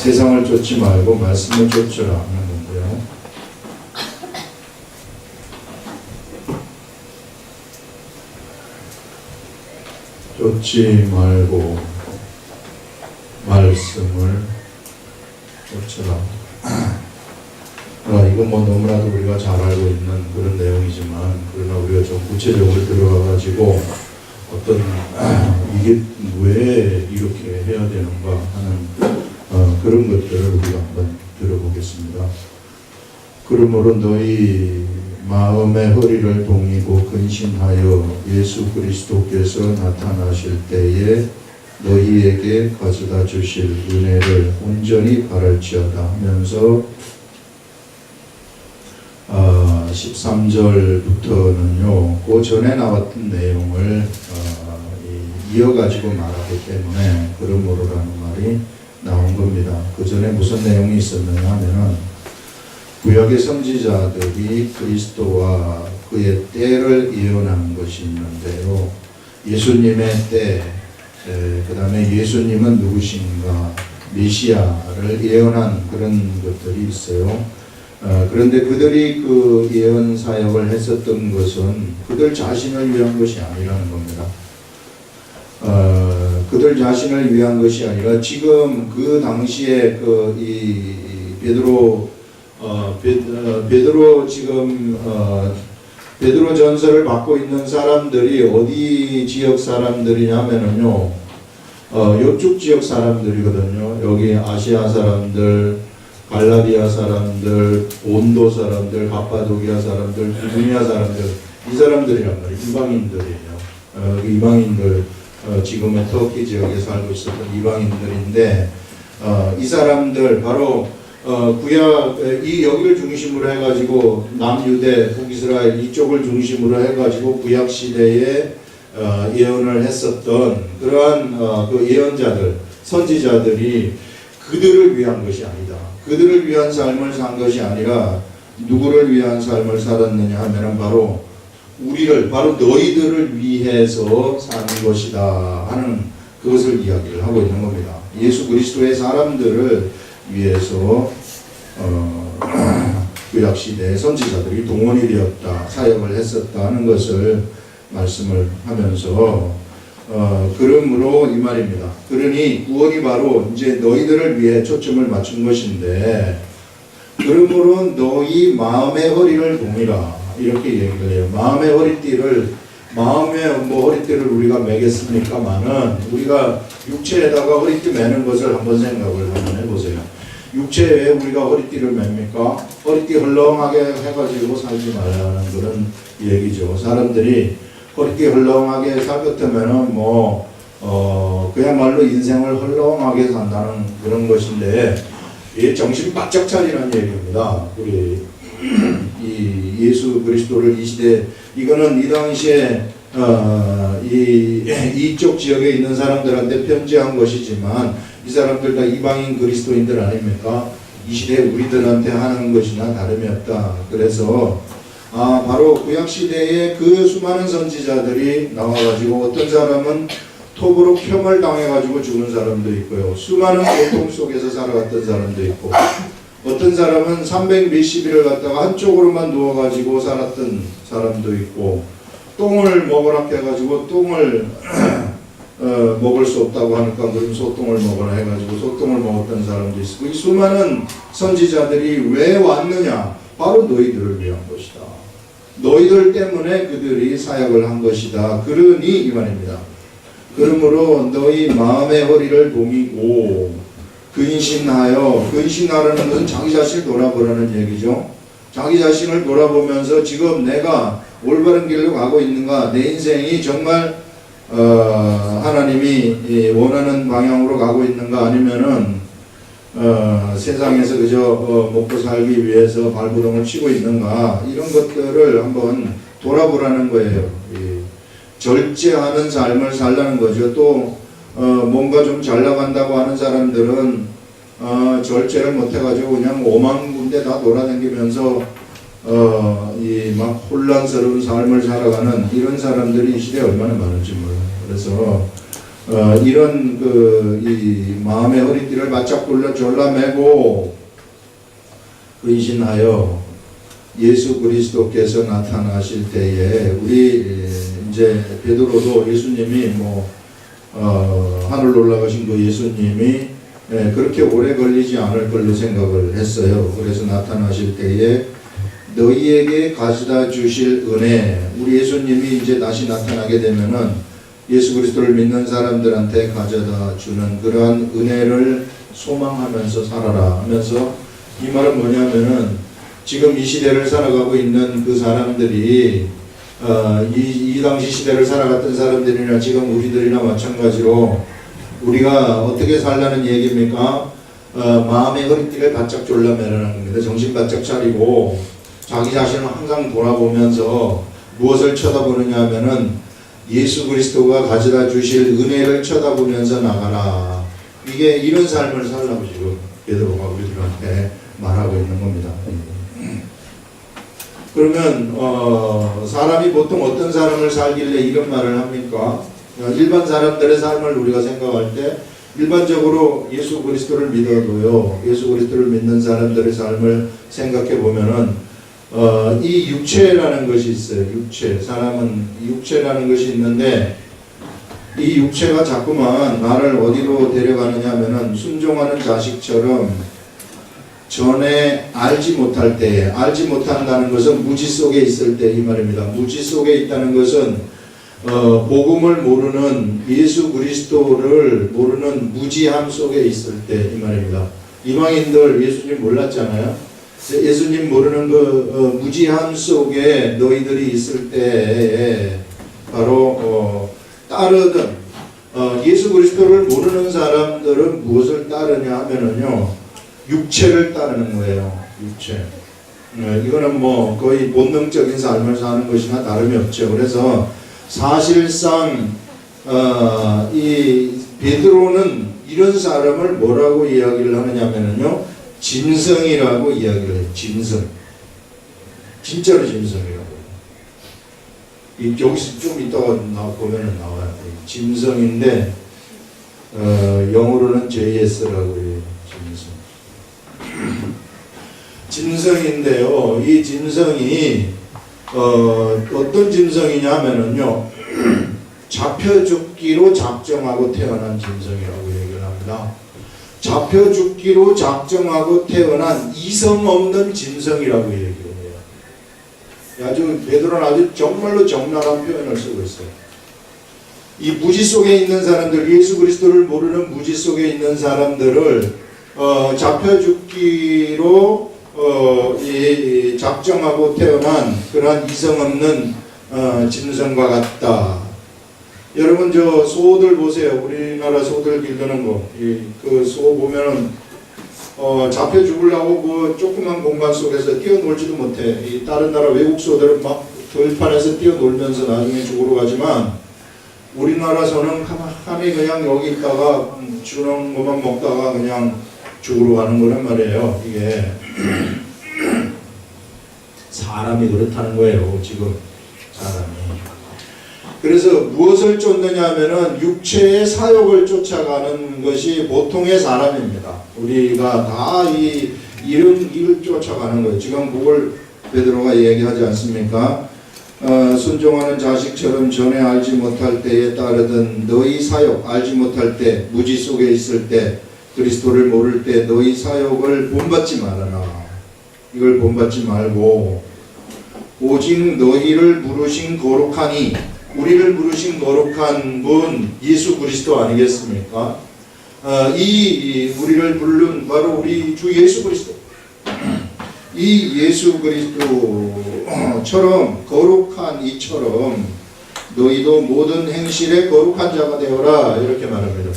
세상을 쫓지 말고 말씀을 쫓으라 하는 건데요. 쫓지 말고 말씀을 쫓으라. 이건 뭐 너무나도 우리가 잘 알고 있는 그런 내용이지만, 그러나 우리가 좀 구체적으로 들어가가지고 어떤 이게 왜 이렇게 해야 되는가 하는 그런 것들을 우리가 한번 들어보겠습니다. 그러므로 너희 마음의 허리를 동이고 근신하여 예수 그리스도께서 나타나실 때에 너희에게 가져다 주실 은혜를 온전히 바랄지어다 하면서 13절부터는요, 그 전에 나왔던 내용을 이어가지고 말하기 때문에 그러므로라는 말이 나온 겁니다. 그 전에 무슨 내용이 있었느냐 하면은, 구약의 선지자들이 그리스도와 그의 때를 예언한 것이 있는데요. 예수님의 때, 그 다음에 예수님은 누구신가, 메시아를 예언한 그런 것들이 있어요. 그런데 그들이 그 예언 사역을 했었던 것은 그들 자신을 위한 것이 아니라는 겁니다. 그들 자신을 위한 것이 아니라 지금 그 당시에 베드로 지금 베드로 전서를 받고 있는 사람들이 어디 지역 사람들이냐면은요, 이쪽 지역 사람들이거든요. 여기 아시아 사람들, 갈라디아 사람들, 온도 사람들, 가파도기아 사람들, 비두니아 사람들, 이 사람들이란 말이에요. 이방인들이에요. 이방인들, 지금의 터키 지역에 살고 있었던 이방인들인데, 이 사람들 바로 구약 이 여기를 중심으로 해가지고 남유대, 북이스라엘 이쪽을 중심으로 해가지고 구약 시대에 예언을 했었던 그러한 그 예언자들, 선지자들이 그들을 위한 것이 아니다. 그들을 위한 삶을 산 것이 아니라 누구를 위한 삶을 살았느냐 하면은 바로 우리를, 바로 너희들을 위해서 사는 것이다 하는 그것을 이야기를 하고 있는 겁니다. 예수 그리스도의 사람들을 위해서 구약 시대의 선지자들이 동원이 되었다, 사역을 했었다 하는 것을 말씀을 하면서 그러므로 이 말입니다. 그러니 구원이 바로 이제 너희들을 위해 초점을 맞춘 것인데, 그러므로 너희 마음의 허리를 동이라 이렇게 얘기를 해요. 마음의 허리띠를, 마음의 허리띠를 우리가 매겠습니까마는, 우리가 육체에다가 허리띠 매는 것을 한번 생각을 한번 해보세요. 육체에 우리가 허리띠를 맵니까? 허리띠 헐렁하게 해가지고 살지 말라는 그런 얘기죠. 사람들이 허리띠 헐렁하게 살 같으면은 그야말로 인생을 헐렁하게 산다는 그런 것인데, 이 정신 바짝 차리라는 얘기입니다. 우리 이 예수 그리스도를 이 시대, 이거는 이 당시에 이쪽 지역에 있는 사람들한테 편지한 것이지만, 이 사람들 다 이방인 그리스도인들 아닙니까? 이 시대 우리들한테 하는 것이나 다름이 없다. 그래서 바로 구약 시대에 그 수많은 선지자들이 나와가지고, 어떤 사람은 톱으로 켬을 당해가지고 죽은 사람도 있고요, 수많은 고통 속에서 살아갔던 사람도 있고, 어떤 사람은 300 몇십일을 갖다가 한쪽으로만 누워가지고 살았던 사람도 있고, 똥을 먹으라 해가지고 똥을 먹을 수 없다고 하니까 그럼 소똥을 먹으라 해가지고 소똥을 먹었던 사람도 있고, 이 수많은 선지자들이 왜 왔느냐? 바로 너희들을 위한 것이다. 너희들 때문에 그들이 사역을 한 것이다. 그러니 이 말입니다. 그러므로 너희 마음의 허리를 동이고 근신하여, 근신하라는 것은 자기 자신을 돌아보라는 얘기죠. 자기 자신을 돌아보면서 지금 내가 올바른 길로 가고 있는가, 내 인생이 정말 하나님이 원하는 방향으로 가고 있는가, 아니면은 세상에서 그저 먹고 살기 위해서 발버둥을 치고 있는가, 이런 것들을 한번 돌아보라는 거예요. 절제하는 삶을 살라는 거죠. 또 뭔가 좀 잘 나간다고 하는 사람들은 절제를 못해가지고 그냥 오만 군데 다 돌아다니면서 이 막 혼란스러운 삶을 살아가는 이런 사람들이 이 시대에 얼마나 많은지 몰라요. 그래서 이런 이 마음의 허리띠를 바짝 졸라매고 근신하여 예수 그리스도께서 나타나실 때에 우리 이제 베드로도 예수님이 하늘 올라가신 그 예수님이 그렇게 오래 걸리지 않을 걸로 생각을 했어요. 그래서 나타나실 때에 너희에게 가져다 주실 은혜, 우리 예수님이 이제 다시 나타나게 되면은 예수 그리스도를 믿는 사람들한테 가져다 주는 그러한 은혜를 소망하면서 살아라 하면서, 이 말은 뭐냐면은 지금 이 시대를 살아가고 있는 그 사람들이 이 당시 시대를 살아갔던 사람들이나 지금 우리들이나 마찬가지로 우리가 어떻게 살라는 얘기입니까? 마음의 허리띠를 바짝 졸라매라는 겁니다. 정신 바짝 차리고 자기 자신을 항상 돌아보면서 무엇을 쳐다보느냐 하면은 예수 그리스도가 가져다 주실 은혜를 쳐다보면서 나가라. 이게 이런 삶을 살라고 지금 베드로가 우리들한테 말하고 있는 겁니다. 그러면 사람이 보통 어떤 사람을 살길래 이런 말을 합니까? 일반 사람들의 삶을 우리가 생각할 때 일반적으로 예수 그리스도를 믿어도요, 예수 그리스도를 믿는 사람들의 삶을 생각해 보면은 이 육체라는 것이 있어요. 사람은 육체라는 것이 있는데 이 육체가 자꾸만 나를 어디로 데려가느냐 하면은 순종하는 자식처럼 전에 알지 못할 때에, 알지 못한다는 것은 무지 속에 있을 때 이 말입니다. 무지 속에 있다는 것은 복음을 모르는, 예수 그리스도를 모르는 무지함 속에 있을 때 이 말입니다. 이방인들 예수님 몰랐잖아요. 예수님 모르는 그 무지함 속에 너희들이 있을 때에 바로 따르던 예수 그리스도를 모르는 사람들은 무엇을 따르냐 하면은요, 육체를 따르는 거예요. 육체. 이거는 거의 본능적인 삶을 사는 것이나 다름이 없죠. 그래서 사실상 이 베드로는 이런 사람을 뭐라고 이야기를 하느냐면요, 짐승이라고 이야기를 해요. 짐승. 진짜로 짐승이라고. 여기서 좀 이따가 보면은 나와요. 짐승인데 영어로는 JS라고 해요. 짐승인데요. 이 짐승이 어떤 짐승이냐 하면은요, 잡혀 죽기로 작정하고 태어난 짐승이라고 얘기를 합니다. 잡혀 죽기로 작정하고 태어난 이성 없는 짐승이라고 얘기를 해요. 아주 베드로는 아주 정말로 적나라한 표현을 쓰고 있어요. 이 무지 속에 있는 사람들, 예수 그리스도를 모르는 무지 속에 있는 사람들을 잡혀 죽기로 작정하고 태어난 그러한 이성 없는 짐승과 같다. 여러분 저 소들 보세요. 우리나라 소들 기르는 거. 그 소 보면은 잡혀 죽으려고 그 조그만 공간 속에서 뛰어놀지도 못해. 이 다른 나라 외국 소들은 막 들판에서 뛰어놀면서 나중에 죽으러 가지만, 우리나라 소는 가만히 그냥 여기 있다가 주는 것만 먹다가 그냥 죽으러 가는 거란 말이에요. 이게 사람이 그렇다는 거예요. 지금 사람이. 그래서 무엇을 쫓느냐 하면은 육체의 사욕을 쫓아가는 것이 보통의 사람입니다. 우리가 다 이런 일을 쫓아가는 거예요. 지금 그걸 베드로가 얘기하지 않습니까? 순종하는 자식처럼 전에 알지 못할 때에 따르던 너희 사욕, 알지 못할 때, 무지 속에 있을 때, 그리스도를 모를 때 너희 사욕을 본받지 말아라. 이걸 본받지 말고 오직 너희를 부르신 거룩하니, 우리를 부르신 거룩한 분 예수 그리스도 아니겠습니까? 이 우리를 부른 바로 우리 주 예수 그리스도. 이 예수 그리스도처럼 거룩한 이처럼 너희도 모든 행실에 거룩한 자가 되어라, 이렇게 말합니다.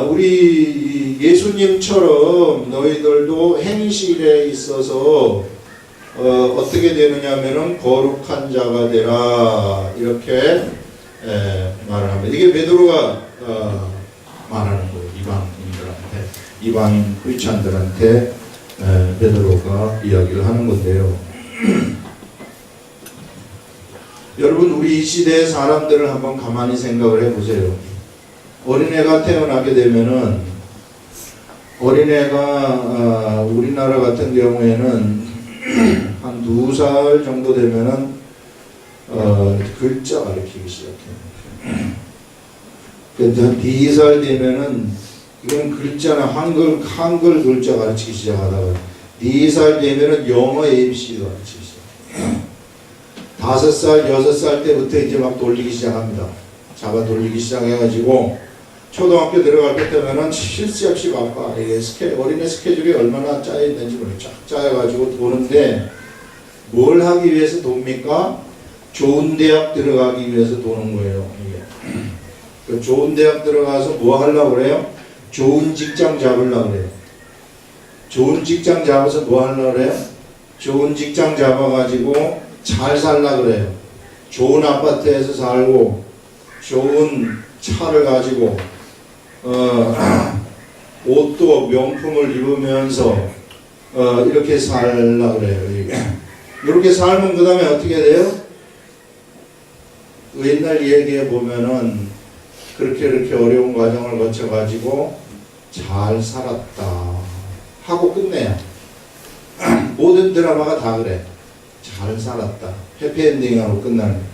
우리 예수님처럼 너희들도 행실에 있어서 어떻게 되느냐 하면은 거룩한 자가 되라, 이렇게 말을 합니다. 이게 베드로가 말하는 거예요. 이방인들한테, 이방인 크리스찬들한테 베드로가 이야기를 하는 건데요. 여러분 우리 이 시대의 사람들을 한번 가만히 생각을 해보세요. 어린애가 태어나게 되면은 어린애가 우리나라 같은 경우에는 한 2살 정도 되면은 글자 가르치기 시작해요. 그래서 한 4살 되면은 이건 글자나 한글 글자 가르치기 시작하다가 4살 되면은 영어 ABC도 가르치기 시작해요. 5살, 6살 때부터 이제 막 돌리기 시작합니다. 잡아 돌리기 시작해가지고 초등학교 들어갈 때 되면은 쉴 새 없이 바빠. 이게 어린애 스케줄이 얼마나 짜여 있는지 쫙 짜여가지고 도는데 뭘 하기 위해서 돕니까? 좋은 대학 들어가기 위해서 도는 거예요. 이게. 그 좋은 대학 들어가서 뭐 하려고 그래요? 좋은 직장 잡으려고 그래요. 좋은 직장 잡아서 뭐 하려고 그래요? 좋은 직장 잡아가지고 잘 살려고 그래요. 좋은 아파트에서 살고 좋은 차를 가지고 옷도 명품을 입으면서 이렇게 살려고 그래요. 이렇게 살면 그 다음에 어떻게 돼요? 옛날 얘기해 보면은 그렇게 어려운 과정을 거쳐가지고 잘 살았다 하고 끝내요. 모든 드라마가 다 그래. 잘 살았다. 해피엔딩하고 끝나는 거예요.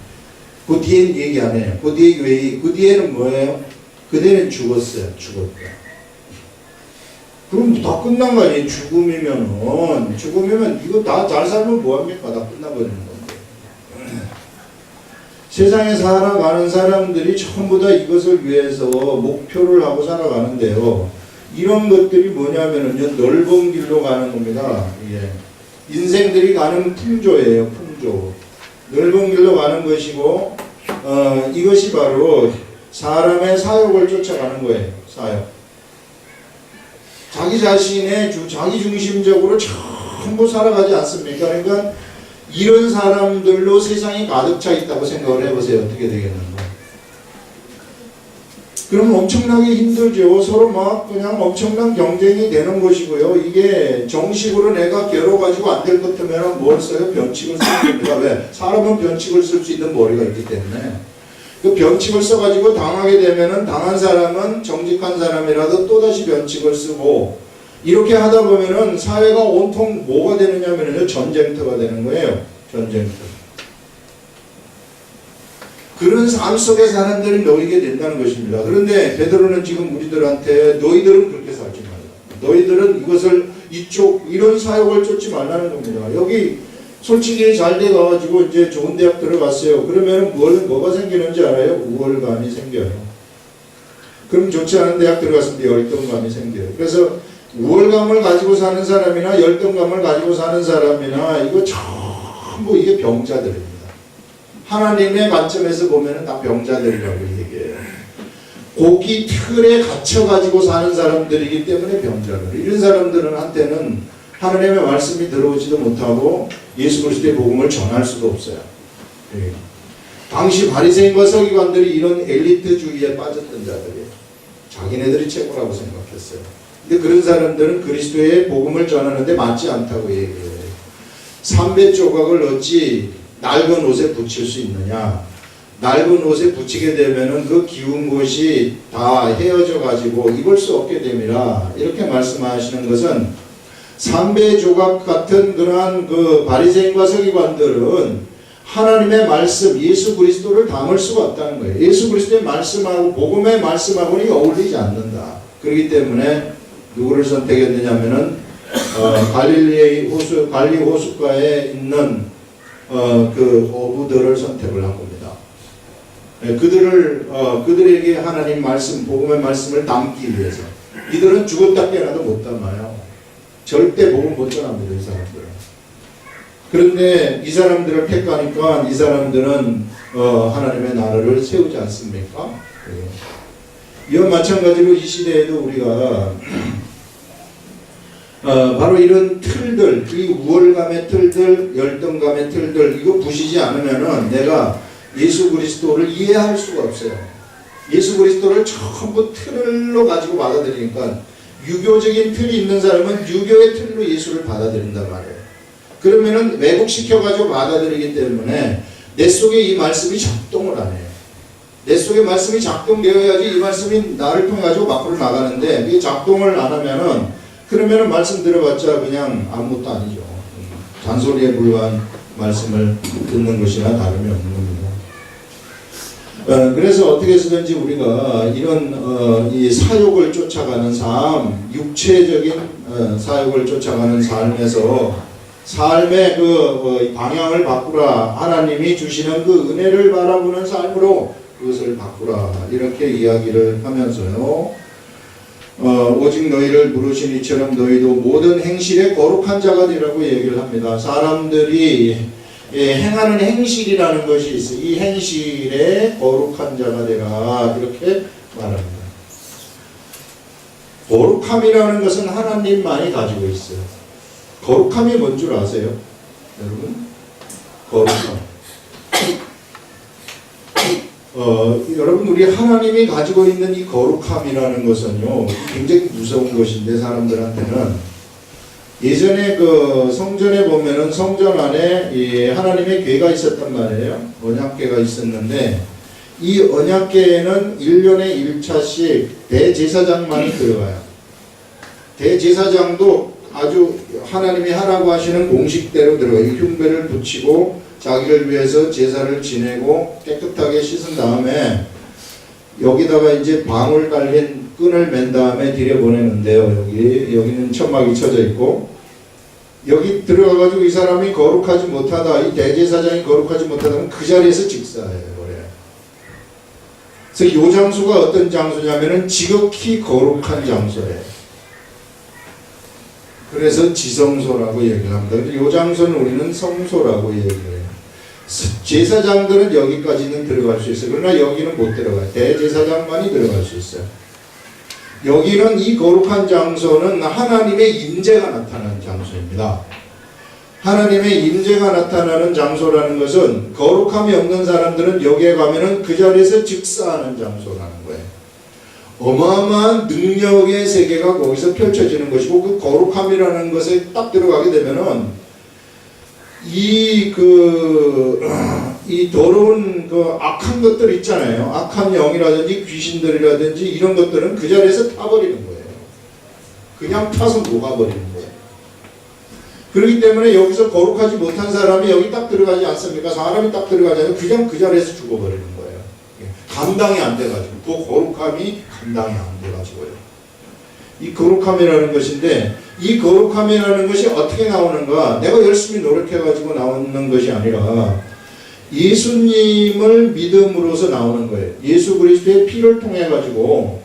그 뒤에는 얘기 안 해요. 그 뒤에는 뭐예요? 그 뒤에는 죽었어요. 죽었다. 그럼 다 끝난 거 아니에요? 죽으면 이거 다 잘 살면 뭐합니까? 다 끝나버리는 건데. 세상에 살아가는 사람들이 전부 다 이것을 위해서 목표를 하고 살아가는데요. 이런 것들이 뭐냐면은요, 넓은 길로 가는 겁니다. 예. 인생들이 가는 풍조예요, 풍조. 넓은 길로 가는 것이고, 이것이 바로 사람의 사욕을 쫓아가는 거예요, 사욕. 자기 자신의 자기 중심적으로 전부 살아가지 않습니까? 그러니까 이런 사람들로 세상이 가득 차 있다고 생각을 해보세요. 어떻게 되겠는가? 그럼 엄청나게 힘들죠. 서로 막 그냥 엄청난 경쟁이 되는 것이고요. 이게 정식으로 내가 겨뤄가지고 안 될 것 같으면 뭘 써요? 변칙을 쓰는 겁니다. 왜? 사람은 변칙을 쓸 수 있는 머리가 있기 때문에. 그 변칙을 써가지고 당하게 되면은 당한 사람은 정직한 사람이라도 또다시 변칙을 쓰고 이렇게 하다 보면은 사회가 온통 뭐가 되느냐면요. 전쟁터가 되는 거예요. 전쟁터. 그런 삶 속에 사람들이 놓이게 된다는 것입니다. 그런데 베드로는 지금 우리들한테 너희들은 그렇게 살지 말라. 너희들은 이것을 이런 사역을 쫓지 말라는 겁니다. 여기 솔직히 잘 돼가지고 이제 좋은 대학 들어갔어요. 그러면 뭐가 생기는지 알아요? 우월감이 생겨요. 그럼 좋지 않은 대학 들어갔을 때 열등감이 생겨요. 그래서 우월감을 가지고 사는 사람이나 열등감을 가지고 사는 사람이나 이거 전부 이게 병자들입니다. 하나님의 관점에서 보면은 다 병자들이라고 얘기해요. 고기 틀에 갇혀가지고 사는 사람들이기 때문에 병자들. 이런 사람들은 한테는 하나님의 말씀이 들어오지도 못하고 예수 그리스도의 복음을 전할 수도 없어요. 예. 당시 바리새인과 서기관들이 이런 엘리트주의에 빠졌던 자들이에요. 자기네들이 최고라고 생각했어요. 근데 그런 사람들은 그리스도의 복음을 전하는데 맞지 않다고 얘기해요. 삼배 조각을 어찌 낡은 옷에 붙일 수 있느냐? 낡은 옷에 붙이게 되면은 그 기운 곳이 다 헤어져 가지고 입을 수 없게 됩니다. 이렇게 말씀하시는 것은 삼배 조각 같은 그러한 그 바리새인과 서기관들은 하나님의 말씀, 예수 그리스도를 담을 수가 없다는 거예요. 예수 그리스도의 말씀하고 복음의 말씀하고는 어울리지 않는다. 그렇기 때문에 누구를 선택했느냐면은 갈리 호숫가에 있는 그 어부들을 선택을 한 겁니다. 그들에게 하나님 말씀, 복음의 말씀을 담기 위해서. 이들은 죽었다 깨어나도 못 담아요. 절대 복음 못 전합니다, 이 사람들은. 그런데 이 사람들을 택하니까 이 사람들은 하나님의 나라를 세우지 않습니까? 이와 마찬가지로 이 시대에도 우리가 바로 이런 틀들, 이 우월감의 틀들, 열등감의 틀들, 이거 부시지 않으면은 내가 예수 그리스도를 이해할 수가 없어요. 예수 그리스도를 전부 틀로 가지고 받아들이니까 유교적인 틀이 있는 사람은 유교의 틀로 예수를 받아들인단 말이에요. 그러면은 왜곡시켜가지고 받아들이기 때문에 내 속에 이 말씀이 작동을 안 해요. 내 속에 말씀이 작동되어야지 이 말씀이 나를 통해 가지고 밖으로 나가는데 이게 작동을 안 하면은 그러면은 말씀 들어봤자 그냥 아무것도 아니죠. 잔소리에 불과한 말씀을 듣는 것이나 다름이 없는 겁니다. 그래서 어떻게 해서든지 우리가 이런 이 사욕을 쫓아가는 삶, 육체적인 사욕을 쫓아가는 삶에서 삶의 그 방향을 바꾸라. 하나님이 주시는 그 은혜를 바라보는 삶으로 그것을 바꾸라. 이렇게 이야기를 하면서요. 오직 너희를 부르신 이처럼 너희도 모든 행실에 거룩한 자가 되라고 얘기를 합니다. 사람들이 행하는 행실이라는 것이 있어요. 이 행실에 거룩한 자가 되라. 이렇게 말합니다. 거룩함이라는 것은 하나님만이 가지고 있어요. 거룩함이 뭔 줄 아세요? 여러분? 거룩함. 여러분, 우리 하나님이 가지고 있는 이 거룩함이라는 것은요, 굉장히 무서운 것인데, 사람들한테는. 예전에 그 성전에 보면은 성전 안에 하나님의 궤가 있었단 말이에요. 언약궤가 있었는데, 이 언약궤에는 1년에 1차씩 대제사장만이 들어가요. 대제사장도 아주 하나님이 하라고 하시는 공식대로 들어가요. 흉배를 붙이고 자기를 위해서 제사를 지내고 깨끗하게 씻은 다음에 여기다가 이제 방울 달린 끈을 맨 다음에 들여보내는데요. 여기는 천막이 쳐져 있고 여기 들어가가지고 이 사람이 거룩하지 못하다, 이 대제사장이 거룩하지 못하다면 그 자리에서 직사해요. 그래서 이 장소가 어떤 장소냐면은 지극히 거룩한 장소예요. 그래서 지성소라고 얘기를 합니다. 이 장소는 우리는 성소라고 얘기를 해요. 제사장들은 여기까지는 들어갈 수 있어요. 그러나 여기는 못 들어가요. 대제사장만이 들어갈 수 있어요. 여기는 이 거룩한 장소는 하나님의 임재가 나타나는 장소입니다. 하나님의 임재가 나타나는 장소라는 것은 거룩함이 없는 사람들은 여기에 가면은 그 자리에서 즉사하는 장소라는 거예요. 어마어마한 능력의 세계가 거기서 펼쳐지는 것이고 그 거룩함이라는 것에 딱 들어가게 되면은 이 더러운 그 악한 것들 있잖아요. 악한 영이라든지 귀신들이라든지 이런 것들은 그 자리에서 타버리는 거예요. 그냥 타서 녹아버리는 거예요. 그렇기 때문에 여기서 거룩하지 못한 사람이 여기 딱 들어가지 않습니까? 사람이 딱 들어가지 않으면 그냥 그 자리에서 죽어버리는 거예요. 감당이 안 돼가지고 그 거룩함이 감당이 안 돼가지고요. 이 거룩함이라는 것인데 이 거룩함이라는 것이 어떻게 나오는가? 내가 열심히 노력해가지고 나오는 것이 아니라 예수님을 믿음으로써 나오는 거예요. 예수 그리스도의 피를 통해 가지고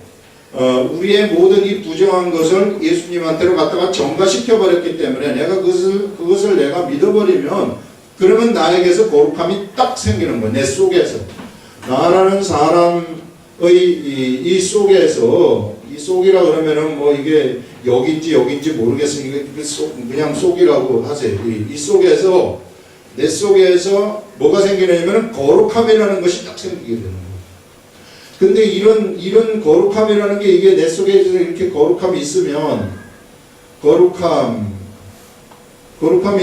우리의 모든 이 부정한 것을 예수님한테로 갖다가 전가시켜 버렸기 때문에 내가 그것을 내가 믿어버리면 그러면 나에게서 거룩함이 딱 생기는 거예요. 내 속에서. 나라는 사람의 이 속에서, 이 속이라 그러면은 뭐 이게 여긴지 모르겠으니까 그냥 속이라고 하세요. 이 속에서, 내 속에서 뭐가 생기냐면은 거룩함이라는 것이 딱 생기게 되는 거예요. 근데 이런 거룩함이라는 게 이게 내 속에 이렇게 거룩함이 있으면, 거룩함이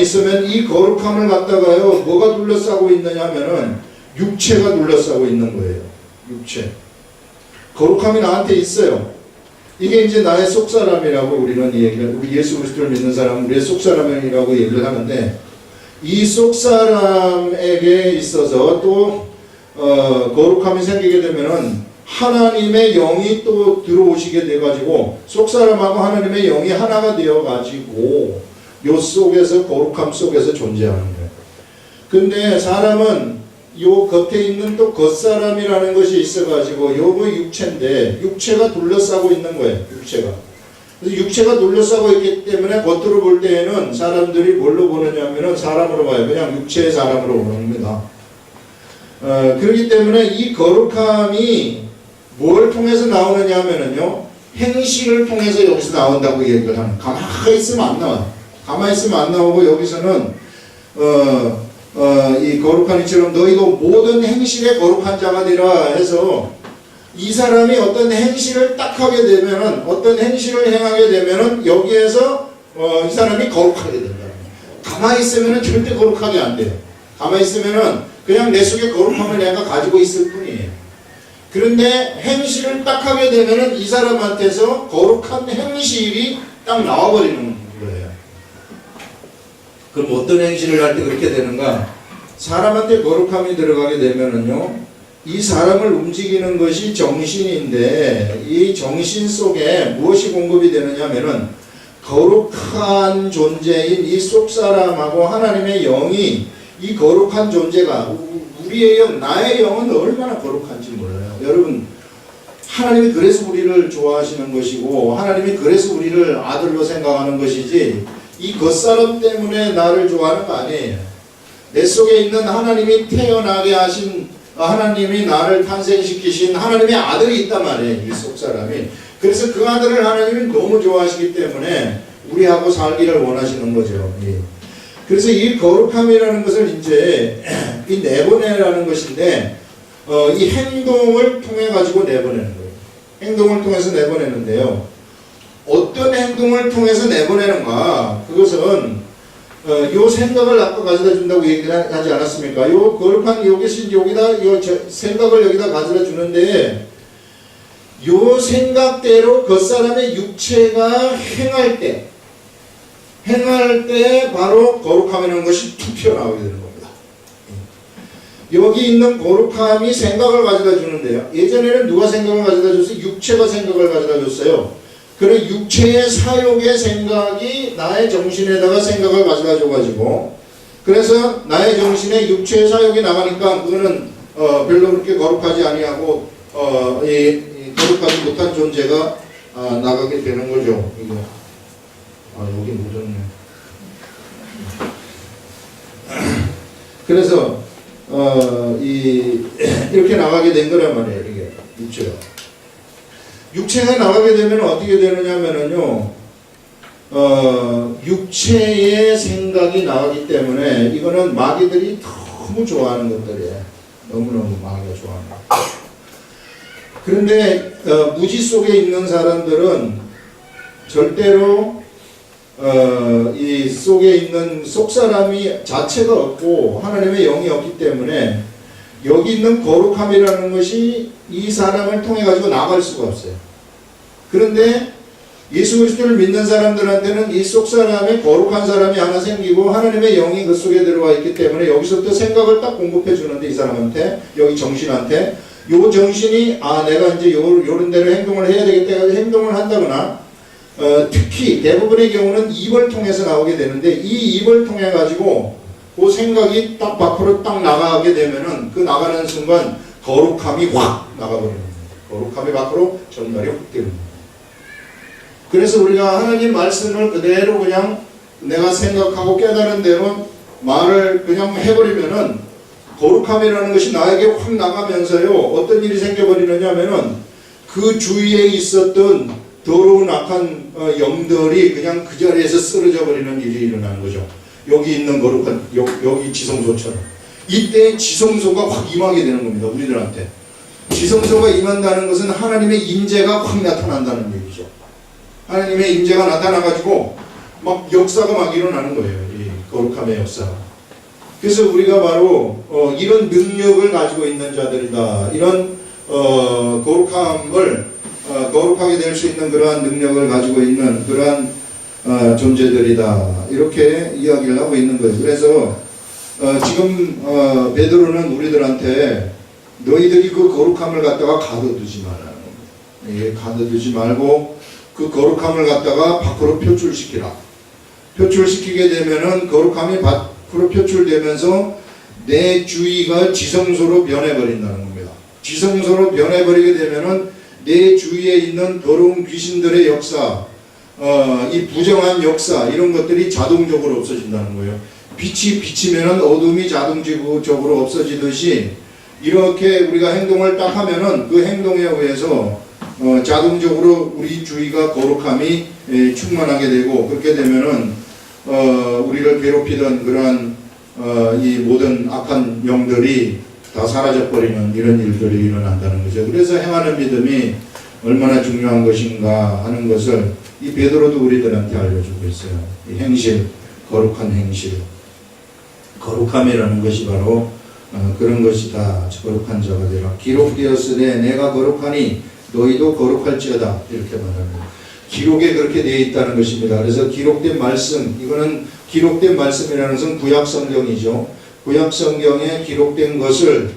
있으면 이 거룩함을 갖다가요, 뭐가 둘러싸고 있느냐 하면은 육체가 둘러싸고 있는 거예요. 육체. 거룩함이 나한테 있어요. 이게 이제 나의 속사람이라고 우리는 우리 예수 그리스도를 믿는 사람은 우리의 속사람이라고 얘기를 하는데, 이 속사람에게 있어서 또 거룩함이 생기게 되면은 하나님의 영이 또 들어오시게 돼가지고 속사람하고 하나님의 영이 하나가 되어가지고 요 속에서 거룩함 속에서 존재하는 거예요. 근데 사람은 요 겉에 있는 또 겉사람이라는 것이 있어가지고 요거 육체인데 육체가 둘러싸고 있는 거예요. 육체가. 그래서 육체가 둘러싸고 있기 때문에 겉으로 볼 때에는 사람들이 뭘로 보느냐면은 사람으로 봐요. 그냥 육체의 사람으로 보는겁니다. 그렇기 때문에 이 거룩함이 뭘 통해서 나오느냐 하면은요, 행실을 통해서 여기서 나온다고 얘기를 하는. 가만히 있으면 안 나와요. 가만히 있으면 안 나오고 여기서는 이 거룩한 이처럼 너희도 모든 행실에 거룩한 자가 되라 해서 이 사람이 어떤 행실을 딱 하게 되면은, 어떤 행실을 행하게 되면은 여기에서 이 사람이 거룩하게 된다. 가만히 있으면은 절대 거룩하게 안 돼요. 가만히 있으면은 그냥 내 속에 거룩함을 내가 가지고 있을 뿐이에요. 그런데 행실을 딱 하게 되면은 이 사람한테서 거룩한 행실이 딱 나와버리는 거예요. 그럼 어떤 행실을 할 때 그렇게 되는가? 사람한테 거룩함이 들어가게 되면은요, 이 사람을 움직이는 것이 정신인데, 이 정신 속에 무엇이 공급이 되느냐면은 거룩한 존재인 이 속사람하고 하나님의 영이, 이 거룩한 존재가, 우리의 영, 나의 영은 얼마나 거룩한지 몰라요. 여러분, 하나님이 그래서 우리를 좋아하시는 것이고 하나님이 그래서 우리를 아들로 생각하는 것이지, 이 겉사람 때문에 나를 좋아하는 거 아니에요. 내 속에 있는 하나님이 태어나게 하신, 하나님이 나를 탄생시키신 하나님의 아들이 있단 말이에요, 이 속사람이. 그래서 그 아들을 하나님이 너무 좋아하시기 때문에 우리하고 살기를 원하시는 거죠. 그래서 이 거룩함이라는 것을 이제 이 내보내라는 것인데, 이 행동을 통해 가지고 내보내는 거예요. 행동을 통해서 내보내는데요. 어떤 행동을 통해서 내보내는가? 그것은 요 생각을 아까 가져다 준다고 얘기를 하지 않았습니까? 요 거룩한 여기다 요 생각을 여기다 가져다 주는데, 요 생각대로 그 사람의 육체가 행할 때 바로 거룩함이라는 것이 툭 튀어나오게 되는 겁니다. 여기 있는 거룩함이 생각을 가져다 주는데요. 예전에는 누가 생각을 가져다 줬어요? 육체가 생각을 가져다 줬어요. 그런 육체의 사욕의 생각이 나의 정신에다가 생각을 가져다 줘가지고, 그래서 나의 정신에 육체의 사욕이 나가니까 그거는 별로 그렇게 거룩하지 아니하고 거룩하지 못한 존재가 나가게 되는 거죠. 이거. 여기 묻었네. 그래서 이렇게 나가게 된 거란 말이에요. 이게 육체가 나가게 되면 어떻게 되느냐면은요, 육체의 생각이 나가기 때문에 이거는 마귀들이 너무 좋아하는 것들이에요. 너무너무 마귀가 좋아하는 것. 그런데 무지 속에 있는 사람들은 절대로 이 속에 있는 속사람이 자체가 없고 하나님의 영이 없기 때문에 여기 있는 거룩함이라는 것이 이 사람을 통해 가지고 나갈 수가 없어요. 그런데 예수 그리스도를 믿는 사람들한테는 이 속사람에 거룩한 사람이 하나 생기고 하나님의 영이 그 속에 들어와 있기 때문에 여기서부터 생각을 딱 공급해 주는데, 이 사람한테, 여기 정신한테 요 정신이 내가 이제 요런 대로 행동을 해야 되겠다 해서 행동을 한다거나, 특히 대부분의 경우는 입을 통해서 나오게 되는데, 이 입을 통해 가지고 그 생각이 딱 밖으로 딱 나가게 되면은 그 나가는 순간 거룩함이 확 나가버리는 거예요. 거룩함이 밖으로 전달이 확 되는 거예요. 그래서 우리가 하나님 말씀을 그대로 그냥 내가 생각하고 깨달은 대로 말을 그냥 해버리면은 거룩함이라는 것이 나에게 확 나가면서요, 어떤 일이 생겨버리느냐면은 그 주위에 있었던 더러운 악한 영들이 그냥 그 자리에서 쓰러져 버리는 일이 일어나는 거죠. 여기 있는 거룩한 여기 지성소처럼. 이때 지성소가 확 임하게 되는 겁니다. 우리들한테. 지성소가 임한다는 것은 하나님의 임재가 확 나타난다는 얘기죠. 하나님의 임재가 나타나가지고 막 역사가 막 일어나는 거예요. 이 거룩함의 역사가. 그래서 우리가 바로 이런 능력을 가지고 있는 자들이다. 이런 거룩함을 거룩하게 될 수 있는 그러한 능력을 가지고 있는 그러한 존재들이다. 이렇게 이야기를 하고 있는 거예요. 그래서 지금 베드로는 우리들한테 너희들이 그 거룩함을 갖다가 가둬두지 말라는 겁니다. 가둬두지 말고 그 거룩함을 갖다가 밖으로 표출시키라. 표출시키게 되면은 거룩함이 밖으로 표출되면서 내 주위가 지성소로 변해버린다는 겁니다. 지성소로 변해버리게 되면은 내 주위에 있는 더러운 귀신들의 역사, 이 부정한 역사, 이런 것들이 자동적으로 없어진다는 거예요. 빛이 비치면은 어둠이 자동적으로 없어지듯이 이렇게 우리가 행동을 딱 하면은 그 행동에 의해서 자동적으로 우리 주위가 거룩함이 충만하게 되고, 그렇게 되면은 우리를 괴롭히던 그러한 이 모든 악한 영들이 다 사라져버리는 이런 일들이 일어난다는 거죠. 그래서 행하는 믿음이 얼마나 중요한 것인가 하는 것을 이 베드로도 우리들한테 알려주고 있어요. 이 행실, 거룩한 행실. 거룩함이라는 것이 바로 그런 것이다. 거룩한 자가 되라. 기록되었으되 내가 거룩하니 너희도 거룩할지어다. 이렇게 말합니다. 기록에 그렇게 되어 있다는 것입니다. 그래서 기록된 말씀, 이거는 기록된 말씀이라는 것은 구약 성경이죠. 구약 성경에 기록된 것을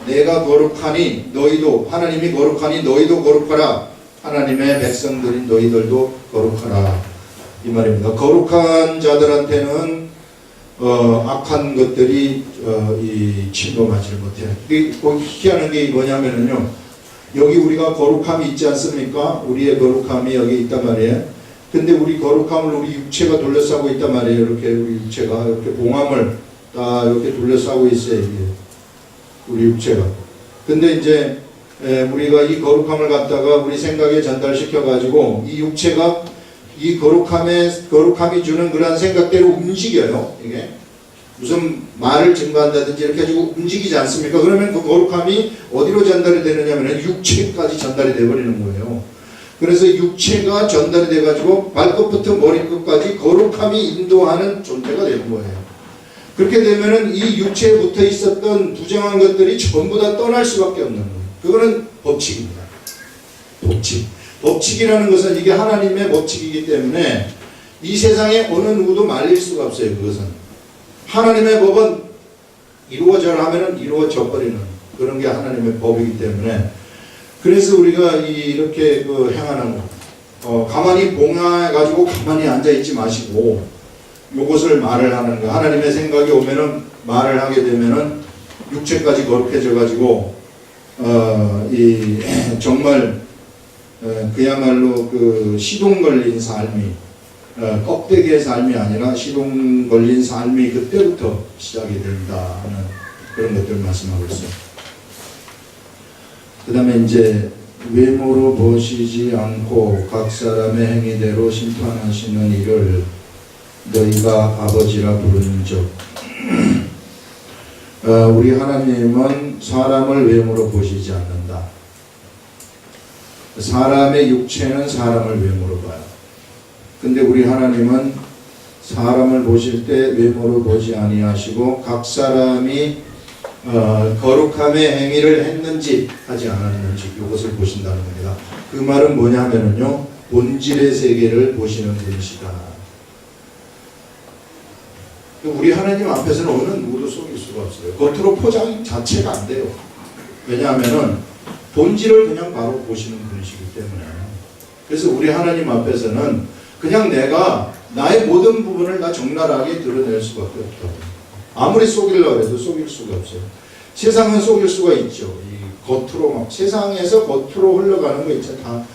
내가 거룩하니 너희도, 하나님이 거룩하니 너희도 거룩하라. 하나님의 백성들인 너희들도 거룩하라. 이 말입니다. 거룩한 자들한테는 악한 것들이 침범하지를 못해요. 희한한 게 뭐냐면요, 여기 우리가 거룩함이 있지 않습니까? 우리의 거룩함이 여기 있단 말이에요. 근데 우리 거룩함을 우리 육체가 둘러싸고 있단 말이에요. 이렇게 우리 육체가 이렇게 봉함을 다 이렇게 둘러싸고 있어요. 이게 우리 육체가. 근데 이제 우리가 이 거룩함을 갖다가 우리 생각에 전달시켜 가지고 이 육체가 이 거룩함이 주는 그러한 생각대로 움직여요. 이게 무슨 말을 증거한다든지 이렇게 해가지고 움직이지 않습니까? 그러면 그 거룩함이 어디로 전달이 되느냐면 육체까지 전달이 되어버리는 거예요. 그래서 육체가 전달이 돼가지고 발끝부터 머리끝까지 거룩함이 인도하는 존재가 되는 거예요. 그렇게 되면은 이 육체에 붙어 있었던 부정한 것들이 전부 다 떠날 수밖에 없는 거예요. 그거는 법칙입니다. 법칙. 법칙이라는 것은 이게 하나님의 법칙이기 때문에 이 세상에 어느 누구도 말릴 수가 없어요. 그것은. 하나님의 법은 이루어져야 하면은 이루어져 버리는 그런 게 하나님의 법이기 때문에, 그래서 우리가 이렇게 행하는 거, 가만히 봉화해가지고 가만히 앉아있지 마시고 요것을 말을 하는 거. 하나님의 생각이 오면은 말을 하게 되면은 육체까지 거룩해져가지고 정말 그야말로 시동 걸린 삶이, 껍데기의 삶이 아니라 시동 걸린 삶이 그때부터 시작이 된다 하는 그런 것들을 말씀하고 있어요. 그 다음에 이제 외모로 보시지 않고 각 사람의 행위대로 심판하시는 이를 너희가 아버지라 부르는즉, 우리 하나님은 사람을 외모로 보시지 않는다. 사람의 육체는 사람을 외모로 봐요. 근데 우리 하나님은 사람을 보실 때 외모로 보지 아니하시고 각 사람이 거룩함의 행위를 했는지 하지 않았는지 이것을 보신다는 겁니다. 그 말은 뭐냐 하면요, 본질의 세계를 보시는 분이시다. 우리 하나님 앞에서는 어느 누구도 속일 수가 없어요. 겉으로 포장 자체가 안 돼요. 왜냐하면은 본질을 그냥 바로 보시는 분이시기 때문에. 그래서 우리 하나님 앞에서는 그냥 내가 나의 모든 부분을 다 적나라하게 드러낼 수밖에 없다. 아무리 속이려고 해도 속일 수가 없어요. 세상은 속일 수가 있죠. 이 겉으로 막 세상에서 겉으로 흘러가는 거 있잖아요. 다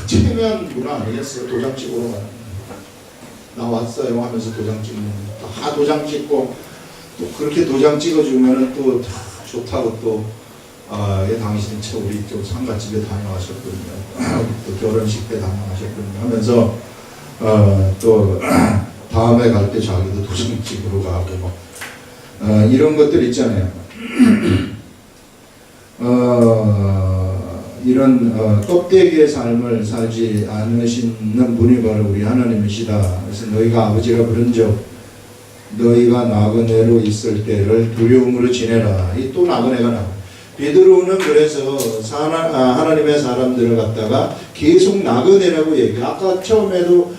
체면 문화 아니겠어요? 도장 찍으러 가는 거. 나왔어요 하면서 도장 찍는 거. 다 도장 찍고 또 그렇게 도장 찍어주면은 또 좋다고 또 당신 우리 또 상가집에 다녀가셨거든요. 또 결혼식 때 다녀가셨거든요. 하면서 또 다음에 갈 때 자기도 도장 찍으러 가고 이런 것들 있잖아요. 이런 껍데기의 삶을 살지 않으시는 분이 바로 우리 하나님이시다. 그래서 너희가 아버지라 부른즉 너희가 나그네로 있을 때를 두려움으로 지내라. 이 또 나그네가 나와. 베드로는 그래서 하나님의 사람들을 갖다가 계속 나그네라고 얘기해요. 아까 처음에도